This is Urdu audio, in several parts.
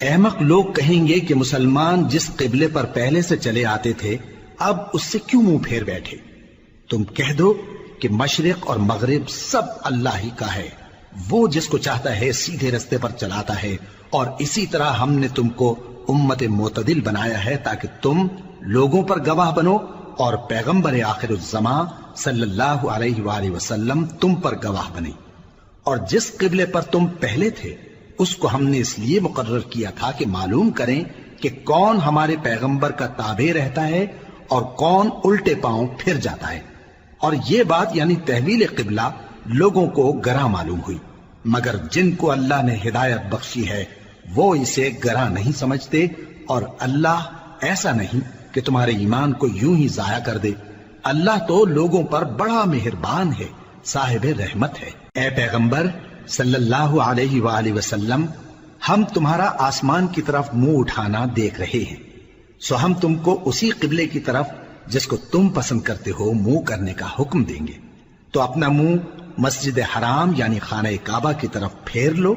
احمق لوگ کہیں گے کہ مسلمان جس قبلے پر پہلے سے چلے آتے تھے اب اس سے کیوں منہ پھیر بیٹھے؟ تم کہہ دو کہ مشرق اور مغرب سب اللہ ہی کا ہے، وہ جس کو چاہتا ہے سیدھے رستے پر چلاتا ہے، اور اسی طرح ہم نے تم کو امت معتدل بنایا ہے تاکہ تم لوگوں پر گواہ بنو اور پیغمبر آخر الزماں صلی اللہ علیہ وآلہ وسلم تم پر گواہ بنے۔ اور جس قبلے پر تم پہلے تھے اس کو ہم نے اس لیے مقرر کیا تھا کہ معلوم کریں کہ کون ہمارے پیغمبر کا تابع رہتا ہے اور کون الٹے پاؤں پھر جاتا ہے۔ اور یہ بات یعنی تحویل قبلہ لوگوں کو گراں معلوم ہوئی، مگر جن کو اللہ نے ہدایت بخشی ہے وہ اسے گراں نہیں سمجھتے، اور اللہ ایسا نہیں کہ تمہارے ایمان کو یوں ہی ضائع کر دے۔ اللہ تو لوگوں پر بڑا مہربان ہے، صاحب رحمت ہے۔ اے پیغمبر صلی اللہ علیہ وآلہ وسلم، ہم تمہارا آسمان کی طرف منہ اٹھانا دیکھ رہے ہیں، سو ہم تم کو اسی قبلے کی طرف جس کو تم پسند کرتے ہو منہ کرنے کا حکم دیں گے۔ تو اپنا منہ مسجد حرام یعنی خانہ کعبہ کی طرف پھیر لو،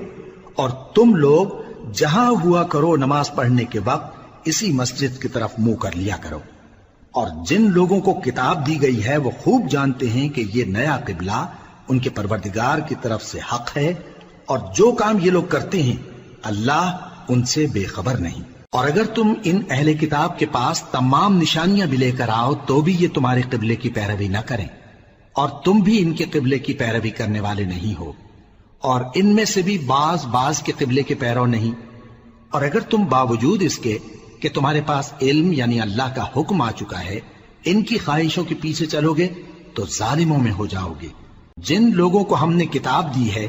اور تم لوگ جہاں ہوا کرو نماز پڑھنے کے وقت اسی مسجد کی طرف منہ کر لیا کرو۔ اور جن لوگوں کو کتاب دی گئی ہے وہ خوب جانتے ہیں کہ یہ نیا قبلہ ان کے پروردگار کی طرف سے حق ہے، اور جو کام یہ لوگ کرتے ہیں اللہ ان سے بے خبر نہیں۔ اور اگر تم ان اہل کتاب کے پاس تمام نشانیاں بھی لے کر آؤ تو بھی یہ تمہارے قبلے کی پیروی نہ کریں، اور تم بھی ان کے قبلے کی پیروی کرنے والے نہیں ہو، اور ان میں سے بھی بعض کے قبلے کے پیرو نہیں۔ اور اگر تم باوجود اس کے کہ تمہارے پاس علم یعنی اللہ کا حکم آ چکا ہے ان کی خواہشوں کے پیچھے چلو گے تو ظالموں میں ہو جاؤ گے۔ جن لوگوں کو ہم نے کتاب دی ہے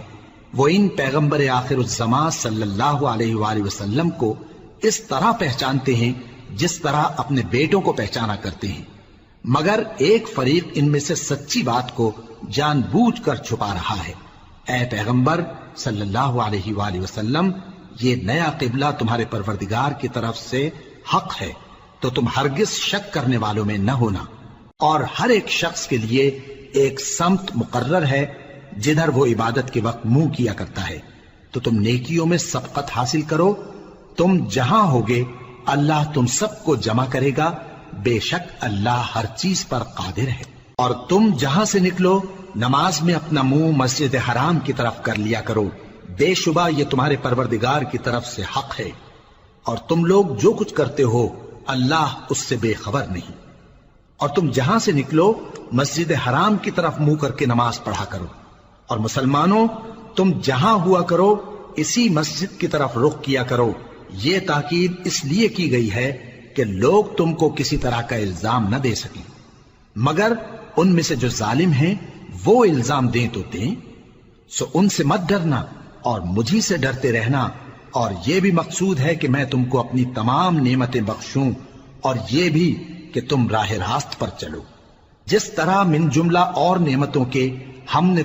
وہ ان پیغمبر آخر الزماں صلی اللہ علیہ وآلہ وسلم کو اس طرح پہچانتے ہیں جس طرح اپنے بیٹوں کو پہچانا کرتے ہیں، مگر ایک فریق ان میں سے سچی بات کو جان بوجھ کر چھپا رہا ہے۔ اے پیغمبر صلی اللہ علیہ وآلہ وسلم، یہ نیا قبلہ تمہارے پروردگار کی طرف سے حق ہے، تو تم ہرگز شک کرنے والوں میں نہ ہونا، اور ہر ایک شخص کے لیے ایک سمت مقرر ہے جدھر وہ عبادت کے وقت منہ کیا کرتا ہے، تو تم نیکیوں میں سبقت حاصل کرو۔ تم جہاں ہوگے اللہ تم سب کو جمع کرے گا، بے شک اللہ ہر چیز پر قادر ہے۔ اور تم جہاں سے نکلو نماز میں اپنا منہ مسجد حرام کی طرف کر لیا کرو، بے شبہ یہ تمہارے پروردگار کی طرف سے حق ہے، اور تم لوگ جو کچھ کرتے ہو اللہ اس سے بے خبر نہیں۔ اور تم جہاں سے نکلو مسجد حرام کی طرف منہ کر کے نماز پڑھا کرو، اور مسلمانوں تم جہاں ہوا کرو اسی مسجد کی طرف رخ کیا کرو۔ یہ تاکید اس لیے کی گئی ہے کہ لوگ تم کو کسی طرح کا الزام نہ دے سکیں، مگر ان میں سے جو ظالم ہیں وہ الزام دیں تو دیں، سو ان سے مت ڈرنا اور مجھی سے ڈرتے رہنا۔ اور یہ بھی مقصود ہے کہ میں تم کو اپنی تمام نعمتیں بخشوں، اور یہ بھی کہ تم راہ راست پر چلو۔ جس طرح من جملہ اور نعمتوں کے ہم نے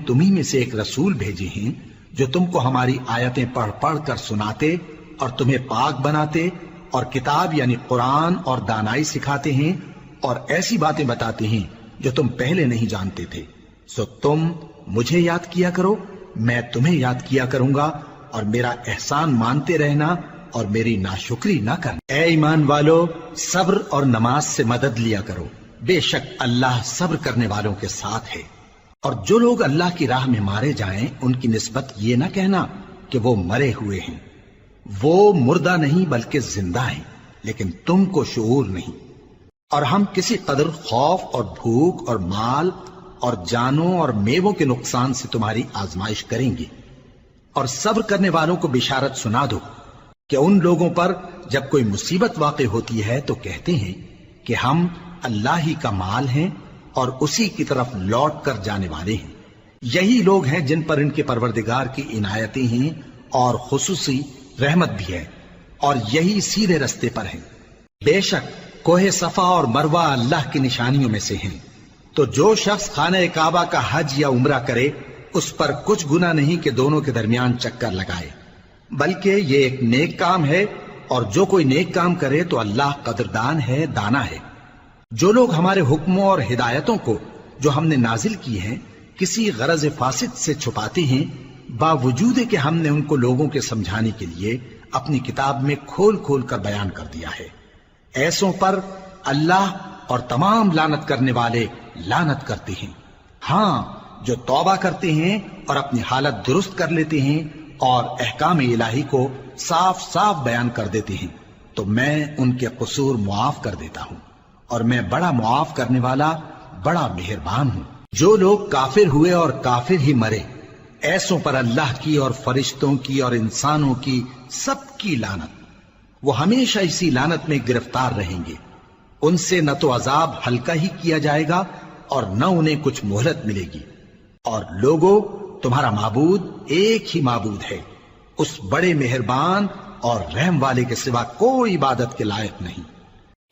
تمہیں میں سے ایک رسول بھیجے ہیں جو تم کو ہماری آیتیں پڑھ پڑھ کر سناتے اور تمہیں پاک بناتے، اور کتاب یعنی قرآن اور دانائی سکھاتے ہیں، اور ایسی باتیں بتاتے ہیں جو تم پہلے نہیں جانتے تھے۔ سو تم مجھے یاد کیا کرو، میں تمہیں یاد کیا کروں گا، اور میرا احسان مانتے رہنا اور میری ناشکری نہ کرنا۔ اے ایمان والو، صبر اور نماز سے مدد لیا کرو، بے شک اللہ صبر کرنے والوں کے ساتھ ہے۔ اور جو لوگ اللہ کی راہ میں مارے جائیں ان کی نسبت یہ نہ کہنا کہ وہ مرے ہوئے ہیں، وہ مردہ نہیں بلکہ زندہ ہیں، لیکن تم کو شعور نہیں۔ اور ہم کسی قدر خوف اور بھوک اور مال اور جانوں اور میووں کے نقصان سے تمہاری آزمائش کریں گے، اور صبر کرنے والوں کو بشارت سنا دو کہ ان لوگوں پر جب کوئی مصیبت واقع ہوتی ہے تو کہتے ہیں کہ ہم اللہ ہی کا مال ہیں اور اسی کی طرف لوٹ کر جانے والے ہیں۔ یہی لوگ ہیں جن پر ان کے پروردگار کی عنایتیں ہیں اور خصوصی رحمت بھی ہے، اور یہی سیدھے رستے پر ہیں۔ بے شک کوہ صفا اور مروہ اللہ کی نشانیوں میں سے ہیں، تو جو شخص خانہ کعبہ کا حج یا عمرہ کرے اس پر کچھ گناہ نہیں کہ دونوں کے درمیان چکر لگائے، بلکہ یہ ایک نیک کام ہے، اور جو کوئی نیک کام کرے تو اللہ قدردان ہے، دانا ہے۔ جو لوگ ہمارے حکموں اور ہدایتوں کو جو ہم نے نازل کی ہیں کسی غرض فاسد سے چھپاتے ہیں، باوجود کہ ہم نے ان کو لوگوں کے سمجھانے کے لیے اپنی کتاب میں کھول کھول کر بیان کر دیا ہے۔ ایسوں پر اللہ اور تمام لعنت کرنے والے لعنت کرتے ہیں۔ ہاں، جو توبہ کرتے ہیں اور اپنی حالت درست کر لیتے ہیں اور احکام الہی کو صاف صاف بیان کر دیتے ہیں تو میں ان کے قصور معاف کر دیتا ہوں، اور میں بڑا معاف کرنے والا بڑا مہربان ہوں۔ جو لوگ کافر ہوئے اور کافر ہی مرے، ایسوں پر اللہ کی اور فرشتوں کی اور انسانوں کی سب کی لعنت، وہ ہمیشہ اسی لعنت میں گرفتار رہیں گے۔ ان سے نہ تو عذاب ہلکا ہی کیا جائے گا اور نہ انہیں کچھ مہلت ملے گی۔ اور لوگوں، تمہارا معبود ایک ہی معبود ہے، اس بڑے مہربان اور رحم والے کے سوا کوئی عبادت کے لائق نہیں۔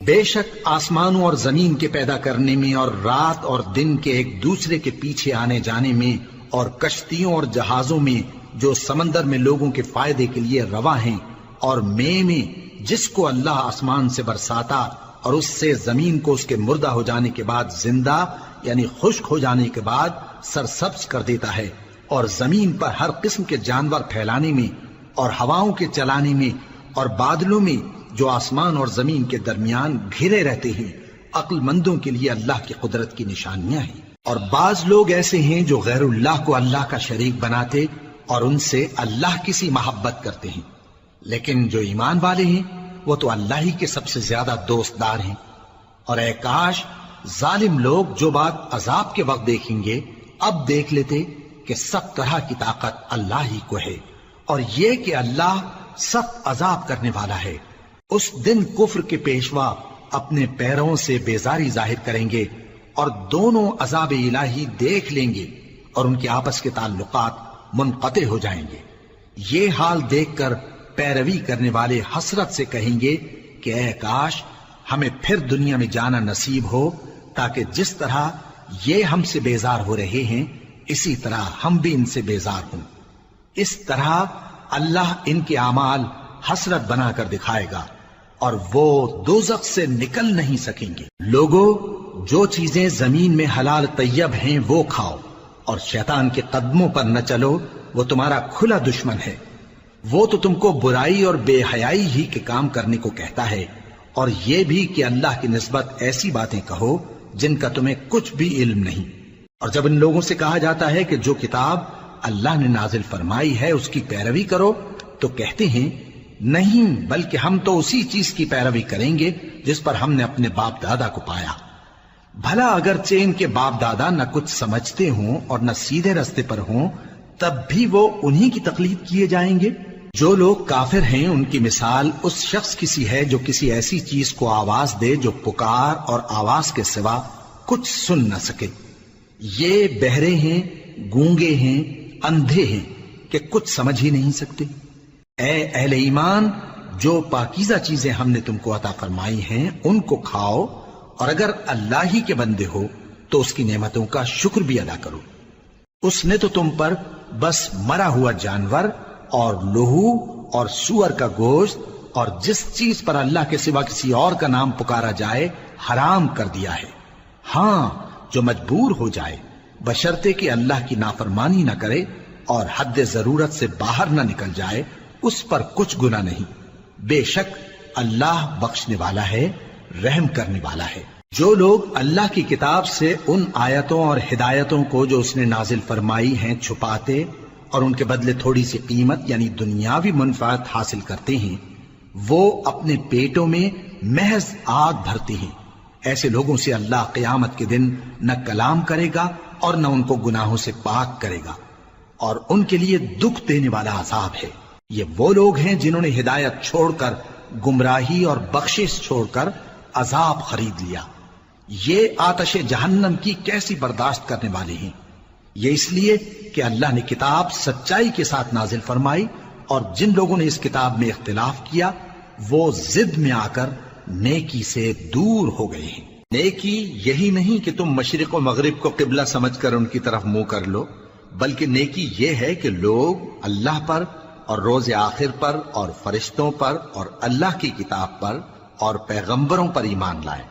بے شک آسمانوں اور زمین کے پیدا کرنے میں اور رات اور دن کے ایک دوسرے کے پیچھے آنے جانے میں اور کشتیوں اور جہازوں میں جو سمندر میں لوگوں کے فائدے کے لیے رواں ہیں، اور میں جس کو اللہ آسمان سے برساتا اور اس سے زمین کو اس کے مردہ ہو جانے کے بعد زندہ یعنی خشک ہو جانے کے بعد سرسبز کر دیتا ہے، اور زمین پر ہر قسم کے جانور پھیلانے میں اور ہواؤں کے چلانے میں اور بادلوں میں جو آسمان اور زمین کے درمیان گھرے رہتے ہیں، عقل مندوں کے لیے اللہ کی قدرت کی نشانیاں ہیں۔ اور بعض لوگ ایسے ہیں جو غیر اللہ کو اللہ کا شریک بناتے اور ان سے اللہ کی سی محبت کرتے ہیں، لیکن جو ایمان والے ہیں وہ تو اللہ ہی کے سب سے زیادہ دوست دار ہیں۔ اور اے کاش ظالم لوگ جو بات عذاب کے وقت دیکھیں گے اب دیکھ لیتے کہ سب طرح کی طاقت اللہ ہی کو ہے، اور یہ کہ اللہ سخت عذاب کرنے والا ہے۔ اس دن کفر کے پیشوا اپنے پیروں سے بیزاری ظاہر کریں گے اور دونوں عذاب الہی دیکھ لیں گے اور ان کے آپس کے تعلقات منقطع ہو جائیں گے۔ یہ حال دیکھ کر پیروی کرنے والے حسرت سے کہیں گے کہ اے کاش ہمیں پھر دنیا میں جانا نصیب ہو، تاکہ جس طرح یہ ہم سے بیزار ہو رہے ہیں اسی طرح ہم بھی ان سے بیزار ہوں۔ اس طرح اللہ ان کے اعمال حسرت بنا کر دکھائے گا اور وہ دوزخ سے نکل نہیں سکیں گے۔ لوگوں، جو چیزیں زمین میں حلال طیب ہیں وہ کھاؤ، اور شیطان کے قدموں پر نہ چلو، وہ تمہارا کھلا دشمن ہے۔ وہ تو تم کو برائی اور بے حیائی ہی کے کام کرنے کو کہتا ہے، اور یہ بھی کہ اللہ کی نسبت ایسی باتیں کہو جن کا تمہیں کچھ بھی علم نہیں۔ اور جب ان لوگوں سے کہا جاتا ہے کہ جو کتاب اللہ نے نازل فرمائی ہے اس کی پیروی کرو، تو کہتے ہیں نہیں، بلکہ ہم تو اسی چیز کی پیروی کریں گے جس پر ہم نے اپنے باپ دادا کو پایا۔ بھلا اگرچہ ان کے باپ دادا نہ کچھ سمجھتے ہوں اور نہ سیدھے رستے پر ہوں، تب بھی وہ انہی کی تقلید کیے جائیں گے۔ جو لوگ کافر ہیں ان کی مثال اس شخص کی سی ہے جو کسی ایسی چیز کو آواز دے جو پکار اور آواز کے سوا کچھ سن نہ سکے۔ یہ بہرے ہیں، گونگے ہیں، اندھے ہیں کہ کچھ سمجھ ہی نہیں سکتے۔ اے اہل ایمان، جو پاکیزہ چیزیں ہم نے تم کو عطا فرمائی ہیں ان کو کھاؤ، اور اگر اللہ ہی کے بندے ہو تو اس کی نعمتوں کا شکر بھی ادا کرو۔ اس نے تو تم پر بس مرا ہوا جانور اور لہو اور سور کا گوشت اور جس چیز پر اللہ کے سوا کسی اور کا نام پکارا جائے حرام کر دیا ہے۔ ہاں، جو مجبور ہو جائے بشرطے کہ اللہ کی نافرمانی نہ کرے اور حد ضرورت سے باہر نہ نکل جائے، اس پر کچھ گناہ نہیں۔ بے شک اللہ بخشنے والا ہے، رحم کرنے والا ہے۔ جو لوگ اللہ کی کتاب سے ان آیتوں اور ہدایتوں کو جو اس نے نازل فرمائی ہیں چھپاتے اور ان کے بدلے تھوڑی سی قیمت یعنی دنیاوی منفعت حاصل کرتے ہیں، وہ اپنے پیٹوں میں محض آگ بھرتے ہیں۔ ایسے لوگوں سے اللہ قیامت کے دن نہ کلام کرے گا اور نہ ان کو گناہوں سے پاک کرے گا، اور ان کے لیے دکھ دینے والا عذاب ہے۔ یہ وہ لوگ ہیں جنہوں نے ہدایت چھوڑ کر گمراہی اور بخشش چھوڑ کر عذاب خرید لیا۔ یہ آتش جہنم کی کیسی برداشت کرنے والے ہیں۔ یہ اس لیے کہ اللہ نے کتاب سچائی کے ساتھ نازل فرمائی، اور جن لوگوں نے اس کتاب میں اختلاف کیا وہ ضد میں آ کر نیکی سے دور ہو گئے ہیں۔ نیکی یہی نہیں کہ تم مشرق و مغرب کو قبلہ سمجھ کر ان کی طرف منہ کر لو، بلکہ نیکی یہ ہے کہ لوگ اللہ پر اور روز آخر پر اور فرشتوں پر اور اللہ کی کتاب پر اور پیغمبروں پر ایمان لائیں،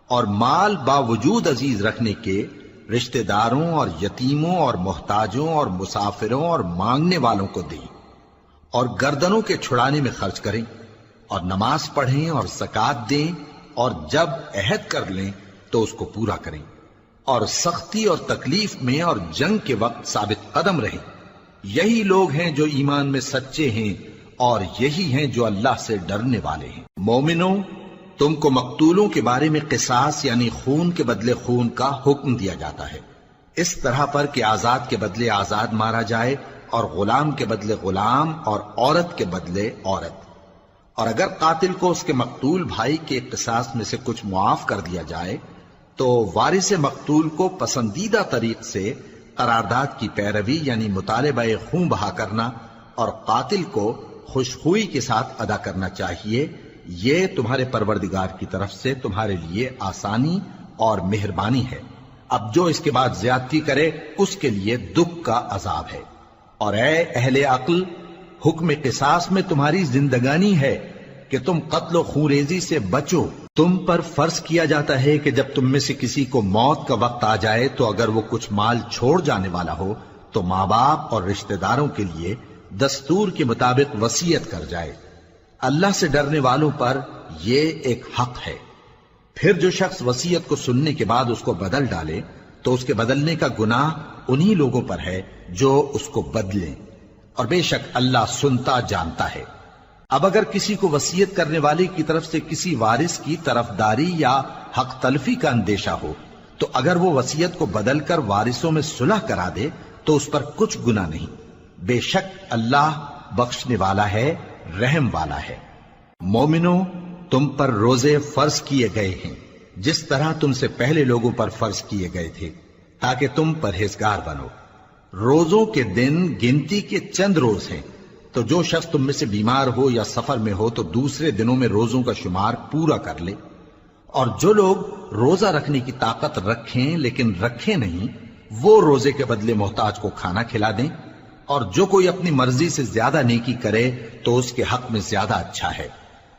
اور مال باوجود عزیز رکھنے کے رشتہ داروں اور یتیموں اور محتاجوں اور مسافروں اور مانگنے والوں کو دیں، اور گردنوں کے چھڑانے میں خرچ کریں، اور نماز پڑھیں اور زکات دیں، اور جب عہد کر لیں تو اس کو پورا کریں، اور سختی اور تکلیف میں اور جنگ کے وقت ثابت قدم رہیں۔ یہی لوگ ہیں جو ایمان میں سچے ہیں، اور یہی ہیں جو اللہ سے ڈرنے والے ہیں۔ مومنوں، تم کو مقتولوں کے بارے میں قصاص یعنی خون کے بدلے خون کا حکم دیا جاتا ہے، اس طرح پر کہ آزاد کے بدلے آزاد مارا جائے، اور غلام کے بدلے غلام، اور عورت کے بدلے عورت۔ اور اگر قاتل کو اس کے مقتول بھائی کے قصاص میں سے کچھ معاف کر دیا جائے تو وارث مقتول کو پسندیدہ طریق سے قرارداد کی پیروی یعنی مطالبہ خون بہا کرنا اور قاتل کو خوشخوئی کے ساتھ ادا کرنا چاہیے۔ یہ تمہارے پروردگار کی طرف سے تمہارے لیے آسانی اور مہربانی ہے۔ اب جو اس کے بعد زیادتی کرے اس کے لیے دکھ کا عذاب ہے۔ اور اے اہل عقل، حکم قصاص میں تمہاری زندگانی ہے کہ تم قتل و خونریزی سے بچو۔ تم پر فرض کیا جاتا ہے کہ جب تم میں سے کسی کو موت کا وقت آ جائے تو اگر وہ کچھ مال چھوڑ جانے والا ہو تو ماں باپ اور رشتہ داروں کے لیے دستور کے مطابق وصیت کر جائے۔ اللہ سے ڈرنے والوں پر یہ ایک حق ہے۔ پھر جو شخص وصیت کو سننے کے بعد اس کو بدل ڈالے تو اس کے بدلنے کا گناہ انہی لوگوں پر ہے جو اس کو بدلیں، اور بے شک اللہ سنتا جانتا ہے۔ اب اگر کسی کو وصیت کرنے والے کی طرف سے کسی وارث کی طرفداری یا حق تلفی کا اندیشہ ہو تو اگر وہ وصیت کو بدل کر وارثوں میں صلح کرا دے تو اس پر کچھ گناہ نہیں، بے شک اللہ بخشنے والا ہے، رحم والا ہے۔ مومنوں، تم پر روزے فرض کیے گئے ہیں جس طرح تم سے پہلے لوگوں پر فرض کیے گئے تھے تاکہ تم پرہیزگار بنو۔ روزوں کے دن گنتی کے چند روز ہیں، تو جو شخص تم میں سے بیمار ہو یا سفر میں ہو تو دوسرے دنوں میں روزوں کا شمار پورا کر لے۔ اور جو لوگ روزہ رکھنے کی طاقت رکھیں لیکن رکھیں نہیں، وہ روزے کے بدلے محتاج کو کھانا کھلا دیں۔ اور جو کوئی اپنی مرضی سے زیادہ نیکی کرے تو اس کے حق میں زیادہ اچھا ہے،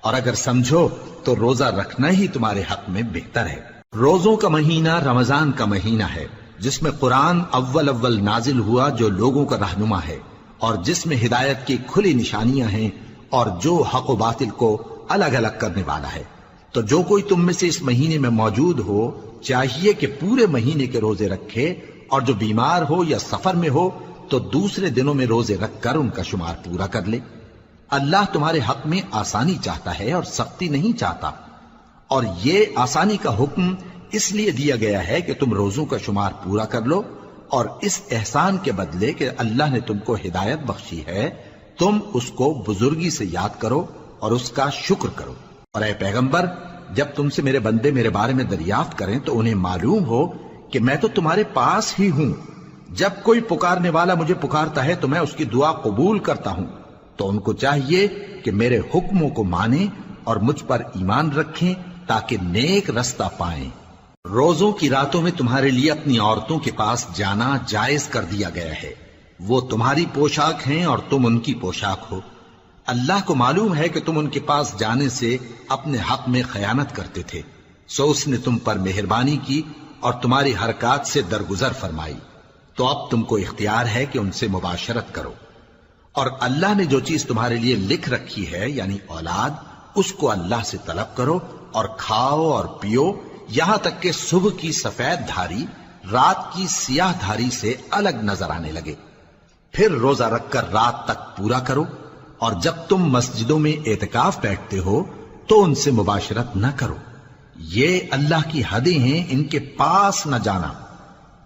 اور اگر سمجھو تو روزہ رکھنا ہی تمہارے حق میں بہتر ہے۔ روزوں کا مہینہ رمضان کا مہینہ ہے جس میں قرآن اول نازل ہوا، جو لوگوں کا رہنما ہے اور جس میں ہدایت کی کھلی نشانیاں ہیں اور جو حق و باطل کو الگ الگ کرنے والا ہے۔ تو جو کوئی تم میں سے اس مہینے میں موجود ہو چاہیے کہ پورے مہینے کے روزے رکھے، اور جو بیمار ہو یا سفر میں ہو تو دوسرے دنوں میں روزے رکھ کر ان کا شمار پورا کر لے۔ اللہ تمہارے حق میں آسانی چاہتا ہے اور سختی نہیں چاہتا، اور یہ آسانی کا حکم اس لیے دیا گیا ہے کہ تم روزوں کا شمار پورا کر لو، اور اس احسان کے بدلے کہ اللہ نے تم کو ہدایت بخشی ہے تم اس کو بزرگی سے یاد کرو اور اس کا شکر کرو۔ اور اے پیغمبر، جب تم سے میرے بندے میرے بارے میں دریافت کریں تو انہیں معلوم ہو کہ میں تو تمہارے پاس ہی ہوں۔ جب کوئی پکارنے والا مجھے پکارتا ہے تو میں اس کی دعا قبول کرتا ہوں، تو ان کو چاہیے کہ میرے حکموں کو مانیں اور مجھ پر ایمان رکھیں تاکہ نیک رستہ پائیں۔ روزوں کی راتوں میں تمہارے لیے اپنی عورتوں کے پاس جانا جائز کر دیا گیا ہے، وہ تمہاری پوشاک ہیں اور تم ان کی پوشاک ہو۔ اللہ کو معلوم ہے کہ تم ان کے پاس جانے سے اپنے حق میں خیانت کرتے تھے، سو اس نے تم پر مہربانی کی اور تمہاری حرکات سے درگزر فرمائی، تو اب تم کو اختیار ہے کہ ان سے مباشرت کرو۔ اور اللہ نے جو چیز تمہارے لیے لکھ رکھی ہے یعنی اولاد، اس کو اللہ سے طلب کرو اور کھاؤ اور پیو، یہاں تک کہ صبح کی سفید دھاری رات کی سیاہ دھاری سے الگ نظر آنے لگے۔ پھر روزہ رکھ کر رات تک پورا کرو، اور جب تم مسجدوں میں اعتکاف بیٹھتے ہو تو ان سے مباشرت نہ کرو، یہ اللہ کی حدیں ہیں، ان کے پاس نہ جانا۔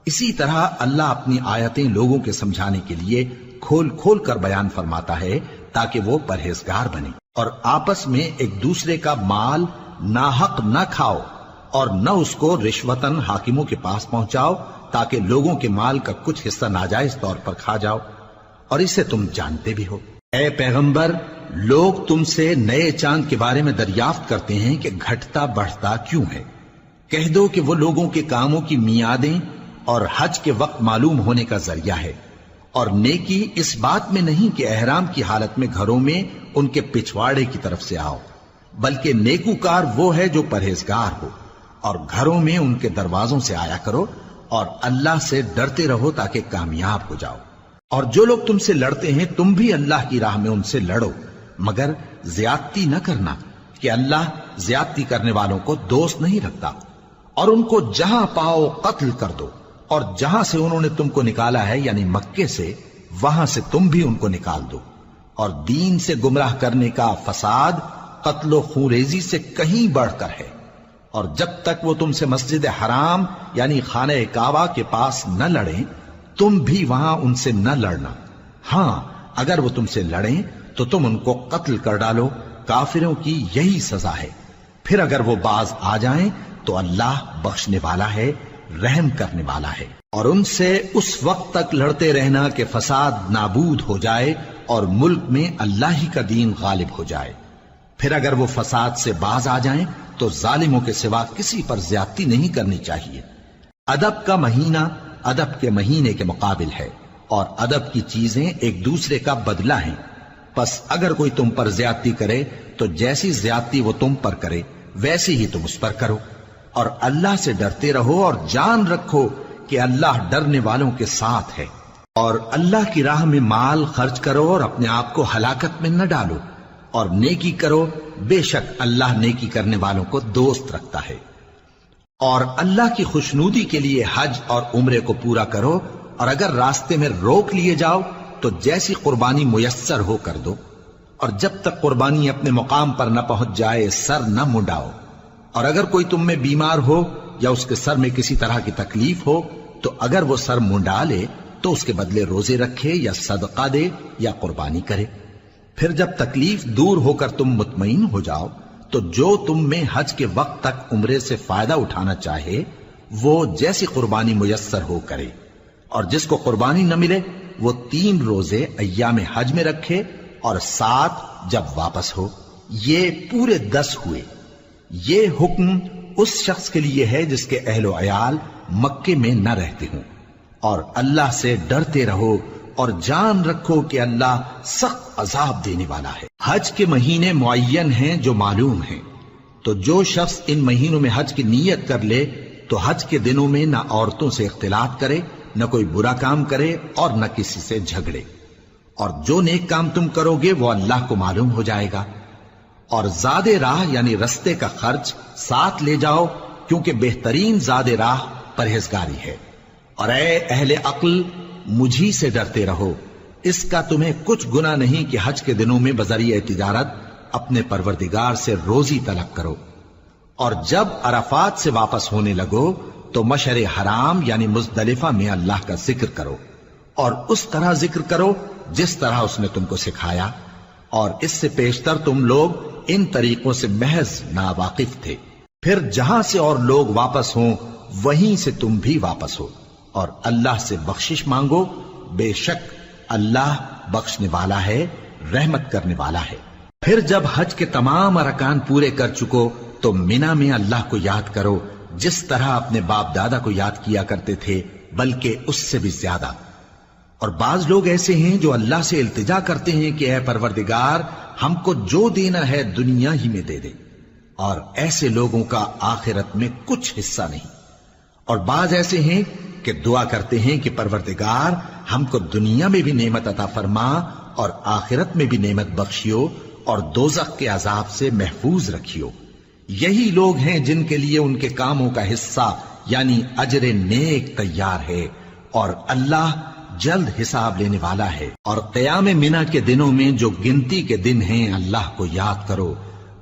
اسی طرح اللہ اپنی آیتیں لوگوں کے سمجھانے کے لیے کھول کھول کر بیان فرماتا ہے تاکہ وہ پرہیزگار بنے۔ اور آپس میں ایک دوسرے کا مال ناحق نہ کھاؤ، اور نہ اس کو رشوتاً حاکموں کے پاس پہنچاؤ تاکہ لوگوں کے مال کا کچھ حصہ ناجائز طور پر کھا جاؤ، اور اسے تم جانتے بھی ہو۔ اے پیغمبر، لوگ تم سے نئے چاند کے بارے میں دریافت کرتے ہیں کہ گھٹتا بڑھتا کیوں ہے۔ کہہ دو کہ وہ لوگوں کے کاموں کی میعادیں اور حج کے وقت معلوم ہونے کا ذریعہ ہے، اور نیکی اس بات میں نہیں کہ احرام کی حالت میں گھروں میں ان کے پچھواڑے کی طرف سے آؤ، بلکہ نیکوکار وہ ہے جو پرہیزگار ہو، اور گھروں میں ان کے دروازوں سے آیا کرو، اور اللہ سے ڈرتے رہو تاکہ کامیاب ہو جاؤ۔ اور جو لوگ تم سے لڑتے ہیں تم بھی اللہ کی راہ میں ان سے لڑو، مگر زیادتی نہ کرنا کہ اللہ زیادتی کرنے والوں کو دوست نہیں رکھتا۔ اور ان کو جہاں پاؤ قتل کر دو، اور جہاں سے انہوں نے تم کو نکالا ہے یعنی مکے سے، وہاں سے تم بھی ان کو نکال دو۔ اور دین سے گمراہ کرنے کا فساد قتل و خونریزی سے کہیں بڑھ کر ہے۔ اور جب تک وہ تم سے مسجد حرام یعنی خانہ کعبہ کے پاس نہ لڑیں تم بھی وہاں ان سے نہ لڑنا۔ ہاں اگر وہ تم سے لڑیں تو تم ان کو قتل کر ڈالو، کافروں کی یہی سزا ہے۔ پھر اگر وہ باز آ جائیں تو اللہ بخشنے والا ہے، رحم کرنے والا ہے۔ اور ان سے اس وقت تک لڑتے رہنا کہ فساد نابود ہو جائے اور ملک میں اللہ ہی کا دین غالب ہو جائے۔ پھر اگر وہ فساد سے باز آ جائیں تو ظالموں کے سوا کسی پر زیادتی نہیں کرنی چاہیے۔ ادب کا مہینہ ادب کے مہینے کے مقابل ہے، اور ادب کی چیزیں ایک دوسرے کا بدلہ ہیں۔ پس اگر کوئی تم پر زیادتی کرے تو جیسی زیادتی وہ تم پر کرے ویسی ہی تم اس پر کرو، اور اللہ سے ڈرتے رہو اور جان رکھو کہ اللہ ڈرنے والوں کے ساتھ ہے۔ اور اللہ کی راہ میں مال خرچ کرو اور اپنے آپ کو ہلاکت میں نہ ڈالو، اور نیکی کرو، بے شک اللہ نیکی کرنے والوں کو دوست رکھتا ہے۔ اور اللہ کی خوشنودی کے لیے حج اور عمرے کو پورا کرو، اور اگر راستے میں روک لیے جاؤ تو جیسی قربانی میسر ہو کر دو، اور جب تک قربانی اپنے مقام پر نہ پہنچ جائے سر نہ منڈاؤ۔ اور اگر کوئی تم میں بیمار ہو یا اس کے سر میں کسی طرح کی تکلیف ہو تو اگر وہ سر منڈا لے تو اس کے بدلے روزے رکھے یا صدقہ دے یا قربانی کرے۔ پھر جب تکلیف دور ہو کر تم مطمئن ہو جاؤ تو جو تم میں حج کے وقت تک عمرے سے فائدہ اٹھانا چاہے وہ جیسی قربانی میسر ہو کرے، اور جس کو قربانی نہ ملے وہ 3 روزے ایام حج میں رکھے اور 7 جب واپس ہو، یہ پورے 10 ہوئے۔ یہ حکم اس شخص کے لیے ہے جس کے اہل و عیال مکے میں نہ رہتے ہوں۔ اور اللہ سے ڈرتے رہو اور جان رکھو کہ اللہ سخت عذاب دینے والا ہے۔ حج کے مہینے معین ہیں جو معلوم ہیں، تو جو شخص ان مہینوں میں حج کی نیت کر لے تو حج کے دنوں میں نہ عورتوں سے اختلاط کرے، نہ کوئی برا کام کرے اور نہ کسی سے جھگڑے۔ اور جو نیک کام تم کرو گے وہ اللہ کو معلوم ہو جائے گا۔ اور زاد راہ یعنی رستے کا خرچ ساتھ لے جاؤ، کیونکہ بہترین زاد راہ پرہیزگاری ہے۔ اور اے اہل عقل مجھی سے ڈرتے رہو، اس کا تمہیں کچھ گناہ نہیں کہ حج کے دنوں میں بذریعہ تجارت اپنے پروردگار سے روزی طلب کرو۔ اور جب عرفات سے واپس ہونے لگو تو مشعر حرام یعنی مزدلفہ میں اللہ کا ذکر کرو، اور اس طرح ذکر کرو جس طرح اس نے تم کو سکھایا، اور اس سے پیشتر تم لوگ ان طریقوں سے محض ناواقف تھے۔ پھر جہاں سے اور لوگ واپس ہوں وہیں سے تم بھی واپس ہو، اور اللہ سے بخشش مانگو، بے شک اللہ بخشنے والا ہے، رحمت کرنے والا ہے۔ پھر جب حج کے تمام ارکان پورے کر چکو تو مینا میں اللہ کو یاد کرو جس طرح اپنے باپ دادا کو یاد کیا کرتے تھے، بلکہ اس سے بھی زیادہ۔ اور بعض لوگ ایسے ہیں جو اللہ سے التجا کرتے ہیں کہ اے پروردگار ہم کو جو دینا ہے دنیا ہی میں دے دے، اور ایسے لوگوں کا آخرت میں کچھ حصہ نہیں۔ اور بعض ایسے ہیں کہ دعا کرتے ہیں کہ پروردگار ہم کو دنیا میں بھی نعمت عطا فرما اور آخرت میں بھی نعمت بخشیو اور دوزخ کے عذاب سے محفوظ رکھیو۔ یہی لوگ ہیں جن کے لیے ان کے کاموں کا حصہ یعنی اجر نیک تیار ہے، اور اللہ جلد حساب لینے والا ہے۔ اور قیام منا کے دنوں میں جو گنتی کے دن ہیں اللہ کو یاد کرو۔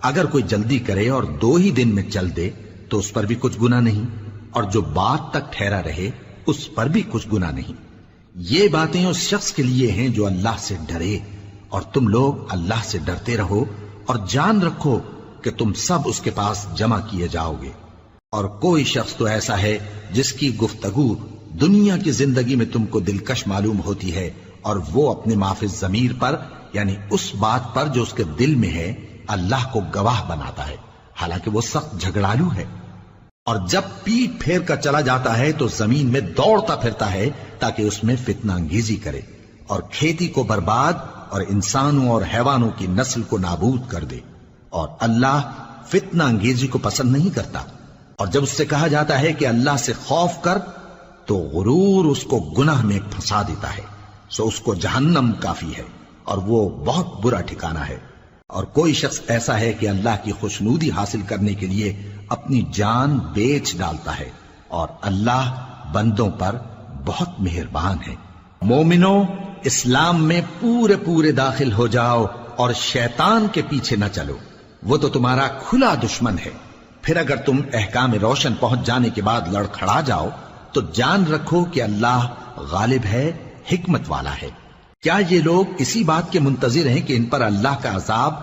اگر کوئی جلدی کرے اور 2 ہی دن میں چل دے تو اس پر بھی کچھ گناہ نہیں، اور جو بات تک ٹھہرا رہے اس پر بھی کچھ گناہ نہیں۔ یہ باتیں اس شخص کے لیے ہیں جو اللہ سے ڈرے، اور تم لوگ اللہ سے ڈرتے رہو اور جان رکھو کہ تم سب اس کے پاس جمع کیے جاؤ گے۔ اور کوئی شخص تو ایسا ہے جس کی گفتگو دنیا کی زندگی میں تم کو دلکش معلوم ہوتی ہے، اور وہ اپنے معافی ضمیر پر یعنی اس بات پر جو اس کے دل میں ہے اللہ کو گواہ بناتا ہے، حالانکہ وہ سخت جھگڑالو ہے۔ اور جب پیٹ پھیر کر چلا جاتا ہے تو زمین میں دوڑتا پھرتا ہے تاکہ اس میں فتنہ انگیزی کرے اور کھیتی کو برباد اور انسانوں اور حیوانوں کی نسل کو نابود کر دے، اور اللہ فتنہ انگیزی کو پسند نہیں کرتا۔ اور جب اس سے کہا جاتا ہے کہ اللہ سے خوف کر تو غرور اس کو گناہ میں پھنسا دیتا ہے۔ سو اس کو جہنم کافی ہے اور وہ بہت برا ٹھکانہ ہے۔ اور کوئی شخص ایسا ہے کہ اللہ کی خوشنودی حاصل کرنے کے لیے اپنی جان بیچ ڈالتا ہے، اور اللہ بندوں پر بہت مہربان ہے۔ مومنو، اسلام میں پورے پورے داخل ہو جاؤ اور شیطان کے پیچھے نہ چلو، وہ تو تمہارا کھلا دشمن ہے۔ پھر اگر تم احکام روشن پہنچ جانے کے بعد لڑکھڑا جاؤ تو جان رکھو کہ اللہ غالب ہے، حکمت والا ہے۔ کیا یہ لوگ اسی بات کے منتظر ہیں کہ ان پر اللہ کا عذاب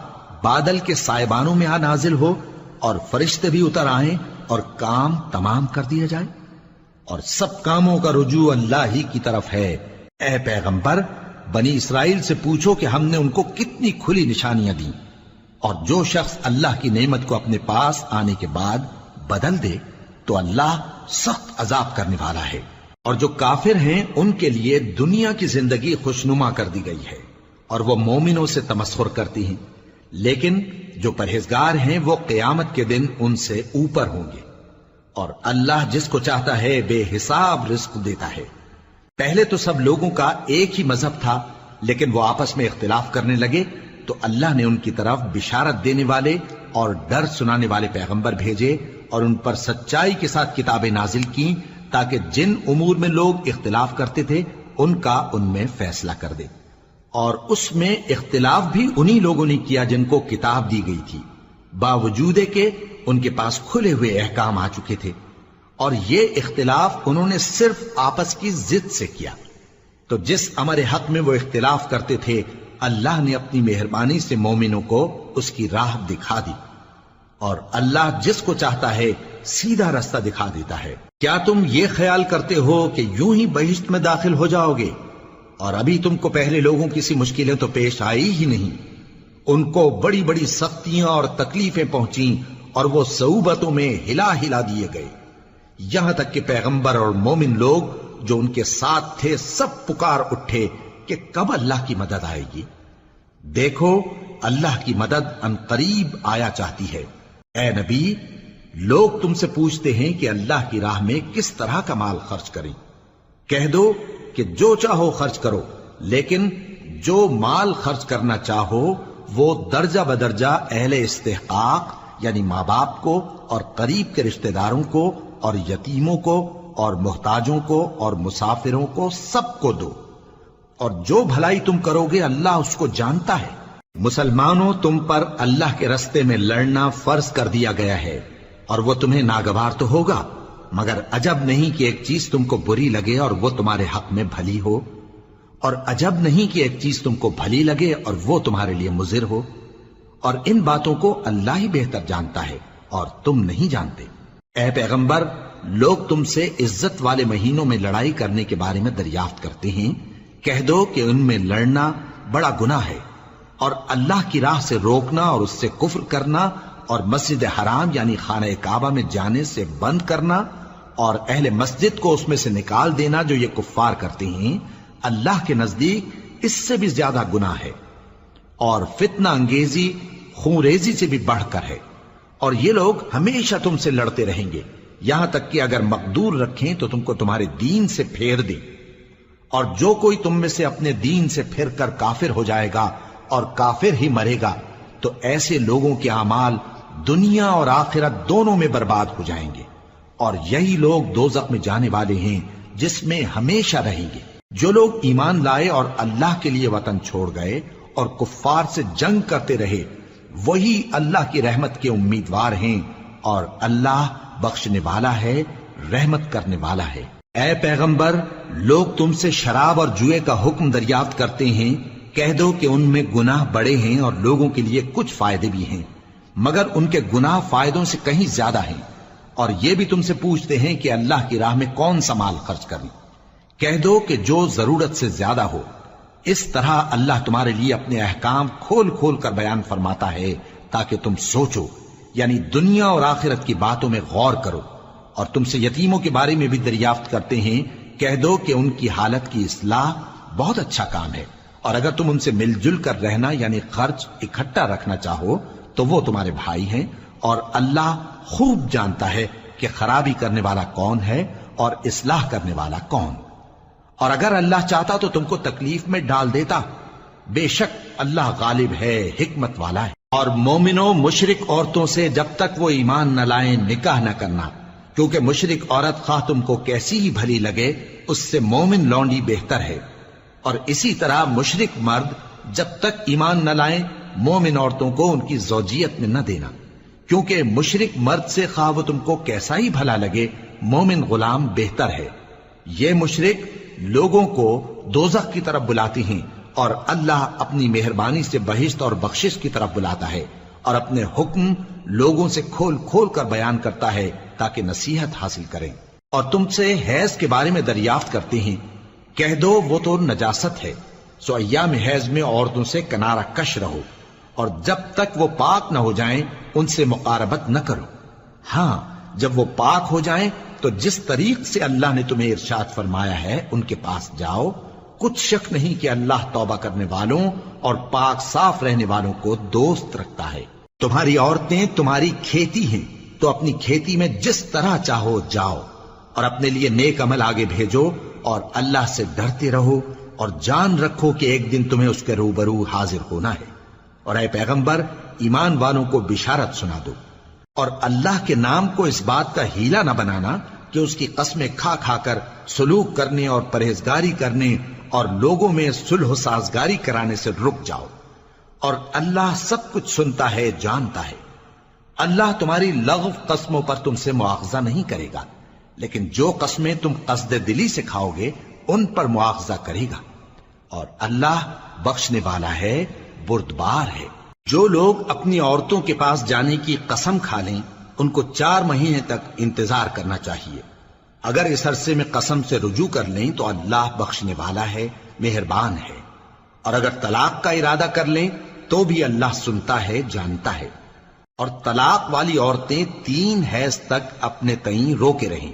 بادل کے سائبانوں میں نازل ہو اور فرشتے بھی اتر آئیں اور کام تمام کر دیا جائے؟ اور سب کاموں کا رجوع اللہ ہی کی طرف ہے۔ اے پیغمبر، بنی اسرائیل سے پوچھو کہ ہم نے ان کو کتنی کھلی نشانیاں دیں، اور جو شخص اللہ کی نعمت کو اپنے پاس آنے کے بعد بدل دے تو اللہ سخت عذاب کرنے والا ہے۔ اور جو کافر ہیں ان کے لیے دنیا کی زندگی خوشنما کر دی گئی ہے اور وہ مومنوں سے تمسخر کرتی ہیں، لیکن جو پرہیزگار ہیں وہ قیامت کے دن ان سے اوپر ہوں گے۔ اور اللہ جس کو چاہتا ہے بے حساب رزق دیتا ہے۔ پہلے تو سب لوگوں کا ایک ہی مذہب تھا، لیکن وہ آپس میں اختلاف کرنے لگے تو اللہ نے ان کی طرف بشارت دینے والے اور ڈر سنانے والے پیغمبر بھیجے اور ان پر سچائی کے ساتھ کتابیں نازل کی، تاکہ جن امور میں لوگ اختلاف کرتے تھے ان کا ان میں فیصلہ کر دے۔ اور اس میں اختلاف بھی انہی لوگوں نے کیا جن کو کتاب دی گئی تھی، باوجود کہ ان کے پاس کھلے ہوئے احکام آ چکے تھے، اور یہ اختلاف انہوں نے صرف آپس کی ضد سے کیا۔ تو جس امر حق میں وہ اختلاف کرتے تھے اللہ نے اپنی مہربانی سے مومنوں کو اس کی راہ دکھا دی، اور اللہ جس کو چاہتا ہے سیدھا رستہ دکھا دیتا ہے۔ کیا تم یہ خیال کرتے ہو کہ یوں ہی بہشت میں داخل ہو جاؤ گے، اور ابھی تم کو پہلے لوگوں کی سی مشکلیں تو پیش آئی ہی نہیں؟ ان کو بڑی بڑی سختیاں اور تکلیفیں پہنچیں اور وہ صعوبتوں میں ہلا ہلا دیے گئے، یہاں تک کہ پیغمبر اور مومن لوگ جو ان کے ساتھ تھے سب پکار اٹھے کہ کب اللہ کی مدد آئے گی۔ دیکھو اللہ کی مدد ان قریب آیا چاہتی ہے۔ اے نبی، لوگ تم سے پوچھتے ہیں کہ اللہ کی راہ میں کس طرح کا مال خرچ کریں۔ کہہ دو کہ جو چاہو خرچ کرو، لیکن جو مال خرچ کرنا چاہو وہ درجہ بدرجہ اہل استحقاق یعنی ماں باپ کو اور قریب کے رشتہ داروں کو اور یتیموں کو اور محتاجوں کو اور مسافروں کو سب کو دو، اور جو بھلائی تم کرو گے اللہ اس کو جانتا ہے۔ مسلمانوں، تم پر اللہ کے رستے میں لڑنا فرض کر دیا گیا ہے، اور وہ تمہیں ناگوار تو ہوگا، مگر عجب نہیں کہ ایک چیز تم کو بری لگے اور وہ تمہارے حق میں بھلی ہو، اور عجب نہیں کہ ایک چیز تم کو بھلی لگے اور وہ تمہارے لیے مضر ہو، اور ان باتوں کو اللہ ہی بہتر جانتا ہے اور تم نہیں جانتے۔ اے پیغمبر، لوگ تم سے عزت والے مہینوں میں لڑائی کرنے کے بارے میں دریافت کرتے ہیں، کہہ دو کہ ان میں لڑنا بڑا گناہ ہے، اور اللہ کی راہ سے روکنا اور اس سے کفر کرنا اور مسجد حرام یعنی خانہ کعبہ میں جانے سے بند کرنا اور اہل مسجد کو اس میں سے نکال دینا جو یہ کفار کرتے ہیں، اللہ کے نزدیک اس سے بھی زیادہ گناہ ہے، اور فتنہ انگیزی خونریزی سے بھی بڑھ کر ہے۔ اور یہ لوگ ہمیشہ تم سے لڑتے رہیں گے، یہاں تک کہ اگر مقدور رکھیں تو تم کو تمہارے دین سے پھیر دیں، اور جو کوئی تم میں سے اپنے دین سے پھر کر کافر ہو جائے گا اور کافر ہی مرے گا تو ایسے لوگوں کے اعمال دنیا اور آخرت دونوں میں برباد ہو جائیں گے، اور یہی لوگ دوزخ میں جانے والے ہیں جس میں ہمیشہ رہیں گے۔ جو لوگ ایمان لائے اور اللہ کے لیے وطن چھوڑ گئے اور کفار سے جنگ کرتے رہے وہی اللہ کی رحمت کے امیدوار ہیں، اور اللہ بخشنے والا ہے، رحمت کرنے والا ہے۔ اے پیغمبر، لوگ تم سے شراب اور جوئے کا حکم دریافت کرتے ہیں، کہہ دو کہ ان میں گناہ بڑے ہیں اور لوگوں کے لیے کچھ فائدے بھی ہیں، مگر ان کے گناہ فائدوں سے کہیں زیادہ ہیں۔ اور یہ بھی تم سے پوچھتے ہیں کہ اللہ کی راہ میں کون سا مال خرچ کریں، کہہ دو کہ جو ضرورت سے زیادہ ہو۔ اس طرح اللہ تمہارے لیے اپنے احکام کھول کھول کر بیان فرماتا ہے تاکہ تم سوچو، یعنی دنیا اور آخرت کی باتوں میں غور کرو۔ اور تم سے یتیموں کے بارے میں بھی دریافت کرتے ہیں، کہہ دو کہ ان کی حالت کی اصلاح بہت اچھا کام ہے، اور اگر تم ان سے مل جل کر رہنا یعنی خرچ اکٹھا رکھنا چاہو تو وہ تمہارے بھائی ہیں، اور اللہ خوب جانتا ہے کہ خرابی کرنے والا کون ہے اور اصلاح کرنے والا کون۔ اور اگر اللہ چاہتا تو تم کو تکلیف میں ڈال دیتا، بے شک اللہ غالب ہے، حکمت والا ہے۔ اور مومنوں، مشرک عورتوں سے جب تک وہ ایمان نہ لائیں نکاح نہ کرنا، کیونکہ مشرک عورت خواہ تم کو کیسی ہی بھلی لگے اس سے مومن لونڈی بہتر ہے۔ اور اسی طرح مشرک مرد جب تک ایمان نہ لائیں مومن عورتوں کو ان کی زوجیت میں نہ دینا، کیونکہ مشرک مرد سے خواہ وہ تم کو کیسا ہی بھلا لگے مومن غلام بہتر ہے۔ یہ مشرک لوگوں کو دوزخ کی طرف بلاتی ہیں، اور اللہ اپنی مہربانی سے بہشت اور بخشش کی طرف بلاتا ہے، اور اپنے حکم لوگوں سے کھول کھول کر بیان کرتا ہے تاکہ نصیحت حاصل کریں۔ اور تم سے حیض کے بارے میں دریافت کرتے ہیں، کہہ دو وہ تو نجاست ہے، سو ایام حیض میں عورتوں سے کنارہ کش رہو، اور جب تک وہ پاک نہ ہو جائیں ان سے مقاربت نہ کرو۔ ہاں، جب وہ پاک ہو جائیں تو جس طریق سے اللہ نے تمہیں ارشاد فرمایا ہے ان کے پاس جاؤ، کچھ شک نہیں کہ اللہ توبہ کرنے والوں اور پاک صاف رہنے والوں کو دوست رکھتا ہے۔ تمہاری عورتیں تمہاری کھیتی ہیں، تو اپنی کھیتی میں جس طرح چاہو جاؤ، اور اپنے لیے نیک عمل آگے بھیجو، اور اللہ سے ڈرتے رہو، اور جان رکھو کہ ایک دن تمہیں اس کے روبرو حاضر ہونا ہے۔ اور اے پیغمبر، ایمان والوں کو بشارت سنا دو، اور اللہ کے نام کو اس بات کا ہیلا نہ بنانا کہ اس کی قسمیں کھا کھا کر سلوک کرنے اور پرہیزگاری کرنے اور لوگوں میں صلح و سازگاری کرانے سے رک جاؤ، اور اللہ سب کچھ سنتا ہے، جانتا ہے۔ اللہ تمہاری لغو قسموں پر تم سے مواخذہ نہیں کرے گا، لیکن جو قسمیں تم قصد دلی سے کھاؤ گے ان پر مواخذہ کرے گا، اور اللہ بخشنے والا ہے، بردبار ہے۔ جو لوگ اپنی عورتوں کے پاس جانے کی قسم کھا لیں ان کو 4 مہینے تک انتظار کرنا چاہیے۔ اگر اس عرصے میں قسم سے رجوع کر لیں تو اللہ بخشنے والا ہے، مہربان ہے۔ اور اگر طلاق کا ارادہ کر لیں تو بھی اللہ سنتا ہے، جانتا ہے۔ اور طلاق والی عورتیں 3 حیض تک اپنے تئیں روکے رہیں،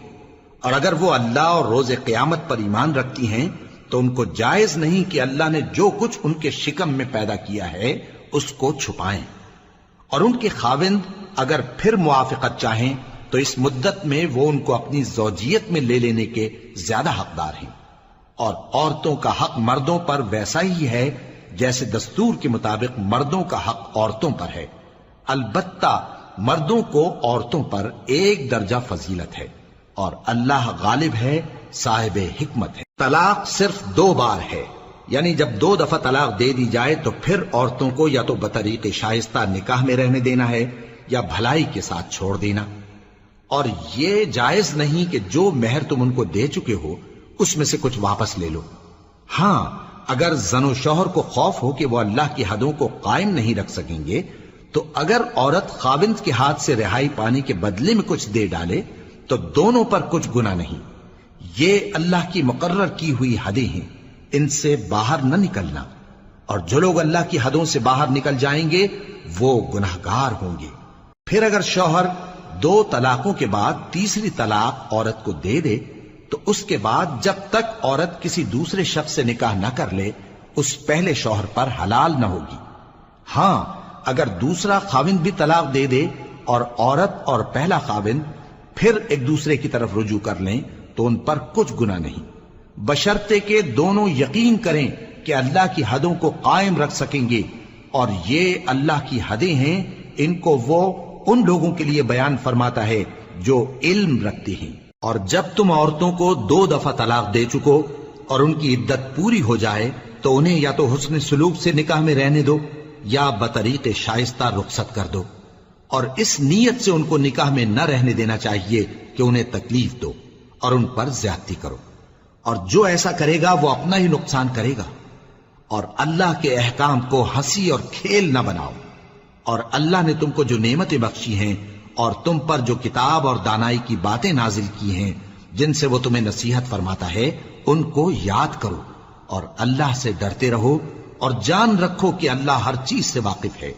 اور اگر وہ اللہ اور روز قیامت پر ایمان رکھتی ہیں تو ان کو جائز نہیں کہ اللہ نے جو کچھ ان کے شکم میں پیدا کیا ہے اس کو چھپائیں۔ اور ان کے خاوند اگر پھر موافقت چاہیں تو اس مدت میں وہ ان کو اپنی زوجیت میں لے لینے کے زیادہ حقدار ہیں۔ اور عورتوں کا حق مردوں پر ویسا ہی ہے جیسے دستور کے مطابق مردوں کا حق عورتوں پر ہے، البتہ مردوں کو عورتوں پر 1 درجہ فضیلت ہے، اور اللہ غالب ہے، صاحب حکمت ہے۔ طلاق صرف 2 بار ہے، یعنی جب 2 دفعہ طلاق دے دی جائے تو پھر عورتوں کو یا تو بطریق شائستہ نکاح میں رہنے دینا ہے یا بھلائی کے ساتھ چھوڑ دینا۔ اور یہ جائز نہیں کہ جو مہر تم ان کو دے چکے ہو اس میں سے کچھ واپس لے لو۔ ہاں، اگر زن و شوہر کو خوف ہو کہ وہ اللہ کی حدوں کو قائم نہیں رکھ سکیں گے تو اگر عورت خاوند کے ہاتھ سے رہائی پانے کے بدلے میں کچھ دے ڈالے تو دونوں پر کچھ گناہ نہیں۔ یہ اللہ کی مقرر کی ہوئی حدیں ہیں، ان سے باہر نہ نکلنا، اور جو لوگ اللہ کی حدوں سے باہر نکل جائیں گے وہ گناہگار ہوں گے۔ پھر اگر شوہر 2 طلاقوں کے بعد تیسری طلاق عورت کو دے دے تو اس کے بعد جب تک عورت کسی دوسرے شخص سے نکاح نہ کر لے اس پہلے شوہر پر حلال نہ ہوگی۔ ہاں، اگر دوسرا خاوند بھی طلاق دے دے اور عورت اور پہلا خاوند پھر ایک دوسرے کی طرف رجوع کر لیں تو ان پر کچھ گناہ نہیں، بشرطے کہ دونوں یقین کریں کہ اللہ کی حدوں کو قائم رکھ سکیں گے، اور یہ اللہ کی حدیں ہیں، ان کو وہ ان لوگوں کے لیے بیان فرماتا ہے جو علم رکھتے ہیں۔ اور جب تم عورتوں کو 2 دفعہ طلاق دے چکو اور ان کی عدت پوری ہو جائے تو انہیں یا تو حسن سلوک سے نکاح میں رہنے دو یا بطریق شائستہ رخصت کر دو، اور اس نیت سے ان کو نکاح میں نہ رہنے دینا چاہیے کہ انہیں تکلیف دو اور ان پر زیادتی کرو، اور جو ایسا کرے گا وہ اپنا ہی نقصان کرے گا۔ اور اللہ کے احکام کو ہنسی اور کھیل نہ بناؤ، اور اللہ نے تم کو جو نعمتیں بخشی ہیں اور تم پر جو کتاب اور دانائی کی باتیں نازل کی ہیں جن سے وہ تمہیں نصیحت فرماتا ہے ان کو یاد کرو، اور اللہ سے ڈرتے رہو، اور جان رکھو کہ اللہ ہر چیز سے واقف ہے۔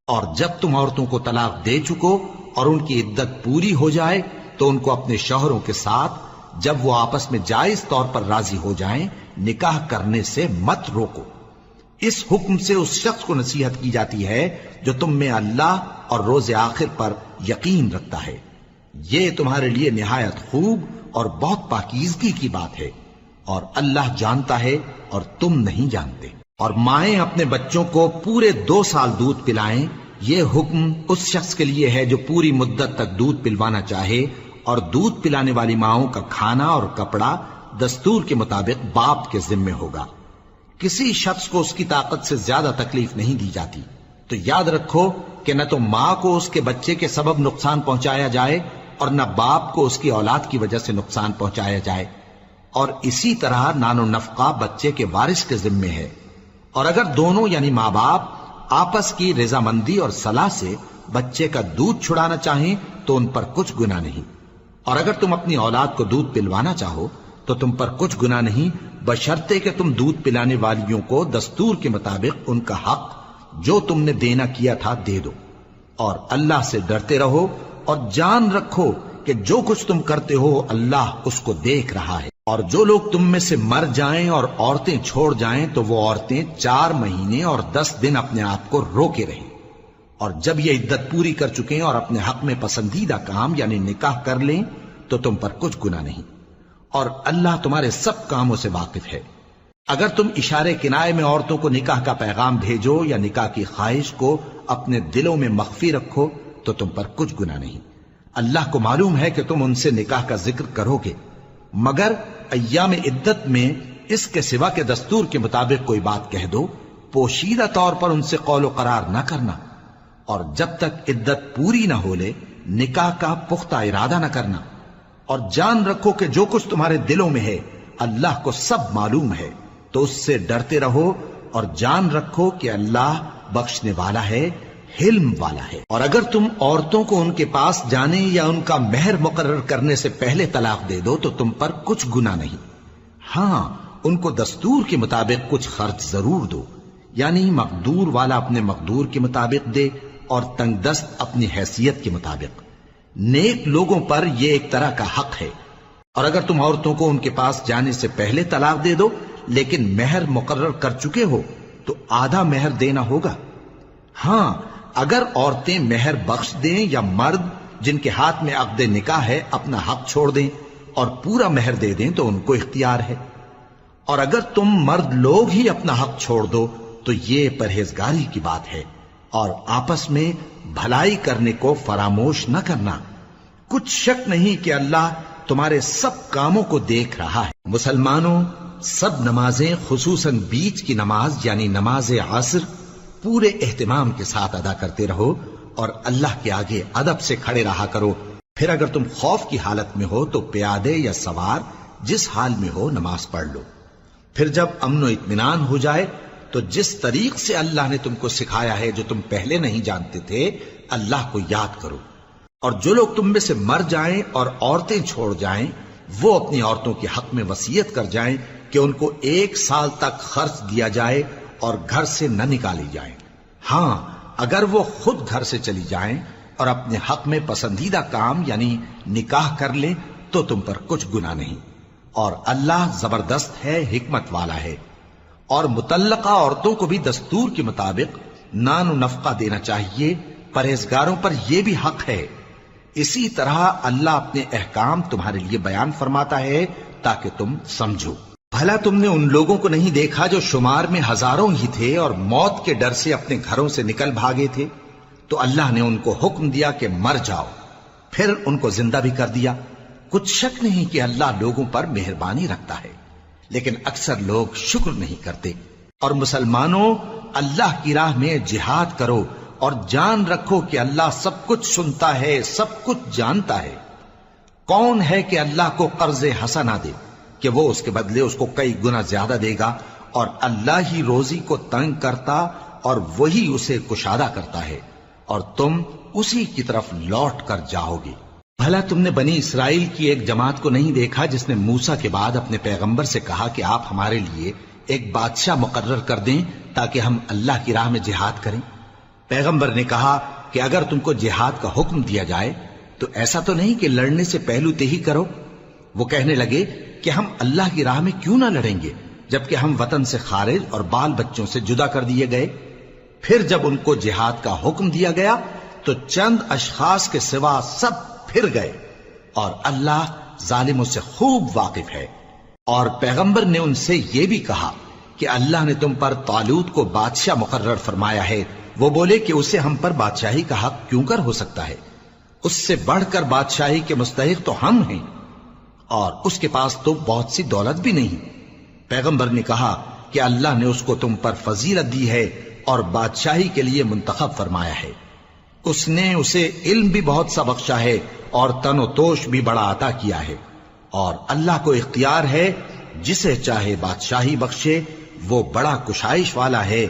اور جب تم عورتوں کو طلاق دے چکو اور ان کی عدت پوری ہو جائے تو ان کو اپنے شوہروں کے ساتھ جب وہ آپس میں جائز طور پر راضی ہو جائیں نکاح کرنے سے مت روکو۔ اس حکم سے اس شخص کو نصیحت کی جاتی ہے جو تم میں اللہ اور روز آخر پر یقین رکھتا ہے۔ یہ تمہارے لیے نہایت خوب اور بہت پاکیزگی کی بات ہے، اور اللہ جانتا ہے اور تم نہیں جانتے۔ اور مائیں اپنے بچوں کو پورے 2 سال دودھ پلائیں، یہ حکم اس شخص کے لیے ہے جو پوری مدت تک دودھ پلوانا چاہے، اور دودھ پلانے والی ماؤں کا کھانا اور کپڑا دستور کے مطابق باپ کے ذمے ہوگا۔ کسی شخص کو اس کی طاقت سے زیادہ تکلیف نہیں دی جاتی، تو یاد رکھو کہ نہ تو ماں کو اس کے بچے کے سبب نقصان پہنچایا جائے اور نہ باپ کو اس کی اولاد کی وجہ سے نقصان پہنچایا جائے، اور اسی طرح نان و نفقہ بچے کے وارث کے ذمے ہے۔ اور اگر دونوں یعنی ماں باپ آپس کی رضامندی اور صلاح سے بچے کا دودھ چھڑانا چاہیں تو ان پر کچھ گناہ نہیں، اور اگر تم اپنی اولاد کو دودھ پلوانا چاہو تو تم پر کچھ گناہ نہیں، بشرطے کہ تم دودھ پلانے والیوں کو دستور کے مطابق ان کا حق جو تم نے دینا کیا تھا دے دو۔ اور اللہ سے ڈرتے رہو اور جان رکھو کہ جو کچھ تم کرتے ہو اللہ اس کو دیکھ رہا ہے۔ اور جو لوگ تم میں سے مر جائیں اور عورتیں چھوڑ جائیں تو وہ عورتیں 4 مہینے اور 10 دن اپنے آپ کو روکے رہیں، اور جب یہ عدت پوری کر چکیں اور اپنے حق میں پسندیدہ کام یعنی نکاح کر لیں تو تم پر کچھ گناہ نہیں، اور اللہ تمہارے سب کاموں سے واقف ہے۔ اگر تم اشارے کنائے میں عورتوں کو نکاح کا پیغام بھیجو یا نکاح کی خواہش کو اپنے دلوں میں مخفی رکھو تو تم پر کچھ گناہ نہیں۔ اللہ کو معلوم ہے کہ تم ان سے نکاح کا ذکر کرو گے، مگر ایام عدت میں اس کے سوا کے دستور کے مطابق کوئی بات کہہ دو، پوشیدہ طور پر ان سے قول و قرار نہ کرنا، اور جب تک عدت پوری نہ ہو لے نکاح کا پختہ ارادہ نہ کرنا، اور جان رکھو کہ جو کچھ تمہارے دلوں میں ہے اللہ کو سب معلوم ہے، تو اس سے ڈرتے رہو اور جان رکھو کہ اللہ بخشنے والا ہے، حلم والا ہے۔ اور اگر تم عورتوں کو ان کے پاس جانے یا ان کا مہر مقرر کرنے سے پہلے طلاق دے دو تو تم پر کچھ گناہ نہیں، ہاں ان کو دستور کے مطابق کچھ خرچ ضرور دو، یعنی مقدور والا اپنے مقدور کے مطابق دے اور تنگ دست اپنی حیثیت کے مطابق۔ نیک لوگوں پر یہ ایک طرح کا حق ہے۔ اور اگر تم عورتوں کو ان کے پاس جانے سے پہلے طلاق دے دو لیکن مہر مقرر کر چکے ہو تو آدھا مہر دینا ہوگا۔ ہاں اگر عورتیں مہر بخش دیں یا مرد جن کے ہاتھ میں عقد نکاح ہے اپنا حق چھوڑ دیں اور پورا مہر دے دیں تو ان کو اختیار ہے۔ اور اگر تم مرد لوگ ہی اپنا حق چھوڑ دو تو یہ پرہیزگاری کی بات ہے، اور آپس میں بھلائی کرنے کو فراموش نہ کرنا۔ کچھ شک نہیں کہ اللہ تمہارے سب کاموں کو دیکھ رہا ہے۔ مسلمانوں، سب نمازیں خصوصاً بیچ کی نماز یعنی نماز عصر پورے اہتمام کے ساتھ ادا کرتے رہو اور اللہ کے آگے ادب سے کھڑے رہا کرو۔ پھر اگر تم خوف کی حالت میں ہو تو پیادے یا سوار جس حال میں ہو نماز پڑھ لو۔ پھر جب امن و اطمینان ہو جائے تو جس طریق سے اللہ نے تم کو سکھایا ہے جو تم پہلے نہیں جانتے تھے اللہ کو یاد کرو۔ اور جو لوگ تم میں سے مر جائیں اور عورتیں چھوڑ جائیں وہ اپنی عورتوں کے حق میں وصیت کر جائیں کہ ان کو 1 سال تک خرچ دیا جائے اور گھر سے نہ نکالی جائیں۔ ہاں اگر وہ خود گھر سے چلی جائیں اور اپنے حق میں پسندیدہ کام یعنی نکاح کر لیں تو تم پر کچھ گناہ نہیں، اور اللہ زبردست ہے، حکمت والا ہے۔ اور مطلقہ عورتوں کو بھی دستور کے مطابق نان و نفقہ دینا چاہیے، پرہیزگاروں پر یہ بھی حق ہے۔ اسی طرح اللہ اپنے احکام تمہارے لیے بیان فرماتا ہے تاکہ تم سمجھو۔ بھلا تم نے ان لوگوں کو نہیں دیکھا جو شمار میں ہزاروں ہی تھے اور موت کے ڈر سے اپنے گھروں سے نکل بھاگے تھے؟ تو اللہ نے ان کو حکم دیا کہ مر جاؤ، پھر ان کو زندہ بھی کر دیا۔ کچھ شک نہیں کہ اللہ لوگوں پر مہربانی رکھتا ہے، لیکن اکثر لوگ شکر نہیں کرتے۔ اور مسلمانوں، اللہ کی راہ میں جہاد کرو اور جان رکھو کہ اللہ سب کچھ سنتا ہے، سب کچھ جانتا ہے۔ کون ہے کہ اللہ کو قرض حسنہ دے کہ وہ اس کے بدلے اس کو کئی گنا زیادہ دے گا، اور اللہ ہی روزی کو تنگ کرتا اور وہی اسے کشادہ کرتا ہے، اور تم اسی کی طرف لوٹ کر جاؤ گے۔ بھلا تم نے بنی اسرائیل کی ایک جماعت کو نہیں دیکھا جس نے موسیٰ کے بعد اپنے پیغمبر سے کہا کہ آپ ہمارے لیے ایک بادشاہ مقرر کر دیں تاکہ ہم اللہ کی راہ میں جہاد کریں؟ پیغمبر نے کہا کہ اگر تم کو جہاد کا حکم دیا جائے تو ایسا تو نہیں کہ لڑنے سے پہلو تہی کرو۔ وہ کہنے لگے کہ ہم اللہ کی راہ میں کیوں نہ لڑیں گے جبکہ ہم وطن سے خارج اور بال بچوں سے جدا کر دیے گئے۔ پھر جب ان کو جہاد کا حکم دیا گیا تو چند اشخاص کے سوا سب پھر گئے، اور اللہ ظالموں سے خوب واقف ہے۔ اور پیغمبر نے ان سے یہ بھی کہا کہ اللہ نے تم پر طالوت کو بادشاہ مقرر فرمایا ہے۔ وہ بولے کہ اسے ہم پر بادشاہی کا حق کیوں کر ہو سکتا ہے؟ اس سے بڑھ کر بادشاہی کے مستحق تو ہم ہیں، اور اس کے پاس تو بہت سی دولت بھی نہیں۔ پیغمبر نے کہا کہ اللہ نے اس کو تم پر فضیلت دی ہے اور بادشاہی کے لیے منتخب فرمایا ہے۔ اس نے اسے علم بھی بہت سا بخشا ہے اور تن و توش بھی بڑا عطا کیا ہے، اور اللہ کو اختیار ہے جسے چاہے بادشاہی بخشے، وہ بڑا کشائش والا ہے،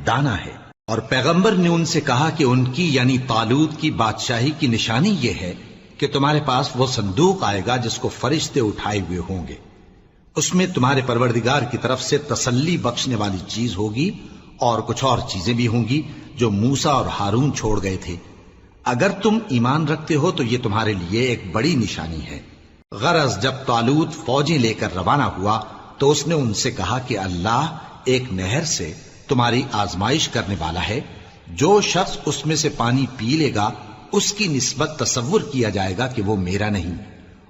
دانا ہے۔ اور پیغمبر نے ان سے کہا کہ ان کی یعنی طالوت کی بادشاہی کی نشانی یہ ہے کہ تمہارے پاس وہ صندوق آئے گا جس کو فرشتے اٹھائے ہوئے ہوں گے، اس میں تمہارے پروردگار کی طرف سے تسلی بخشنے والی چیز ہوگی اور کچھ اور چیزیں بھی ہوں گی جو موسیٰ اور ہارون چھوڑ گئے تھے۔ اگر تم ایمان رکھتے ہو تو یہ تمہارے لیے ایک بڑی نشانی ہے۔ غرض جب طالوت فوجیں لے کر روانہ ہوا تو اس نے ان سے کہا کہ اللہ ایک نہر سے تمہاری آزمائش کرنے والا ہے، جو شخص اس میں سے پانی پی لے گا اس کی نسبت تصور کیا جائے گا کہ وہ میرا نہیں،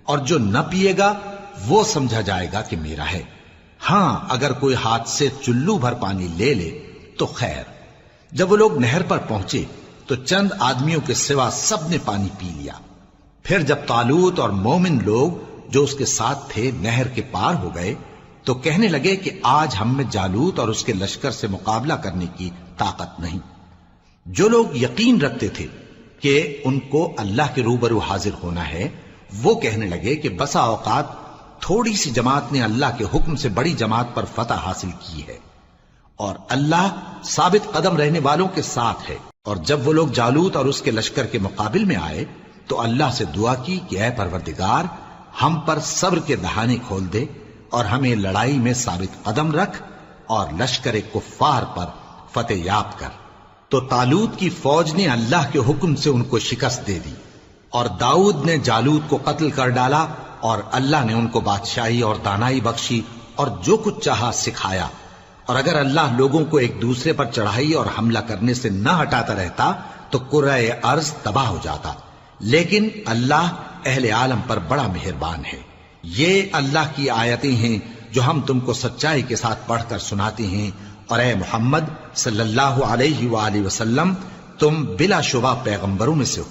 اور جو نہ پیے گا وہ سمجھا جائے گا کہ میرا ہے۔ ہاں اگر کوئی ہاتھ سے چلو بھر پانی لے لے تو خیر۔ جب وہ لوگ نہر پر پہنچے تو چند آدمیوں کے سوا سب نے پانی پی لیا۔ پھر جب طالوت اور مومن لوگ جو اس کے ساتھ تھے نہر کے پار ہو گئے تو کہنے لگے کہ آج ہم میں جالوت اور اس کے لشکر سے مقابلہ کرنے کی طاقت نہیں۔ جو لوگ یقین رکھتے تھے کہ ان کو اللہ کے روبرو حاضر ہونا ہے، وہ کہنے لگے کہ بسا اوقات تھوڑی سی جماعت نے اللہ کے حکم سے بڑی جماعت پر فتح حاصل کی ہے، اور اللہ ثابت قدم رہنے والوں کے ساتھ ہے۔ اور جب وہ لوگ جالوت اور اس کے لشکر کے مقابل میں آئے تو اللہ سے دعا کی کہ اے پروردگار، ہم پر صبر کے دہانے کھول دے اور ہمیں لڑائی میں ثابت قدم رکھ اور لشکر کفار پر فتح یاب کر۔ تو طالوت کی فوج نے اللہ کے حکم سے ان کو شکست دے دی، اور داؤد نے جالوت کو قتل کر ڈالا، اور اللہ نے ان کو بادشاہی اور دانائی بخشی اور جو کچھ چاہا سکھایا۔ اور اگر اللہ لوگوں کو ایک دوسرے پر چڑھائی اور حملہ کرنے سے نہ ہٹاتا رہتا تو کرۂ ارض تباہ ہو جاتا، لیکن اللہ اہل عالم پر بڑا مہربان ہے۔ یہ اللہ کی آیتیں ہیں جو ہم تم کو سچائی کے ساتھ پڑھ کر سناتے ہیں، اور اے محمد صلی اللہ علیہ وآلہ وسلم، تم بلا شبہ پیغمبروں میں سے ہو۔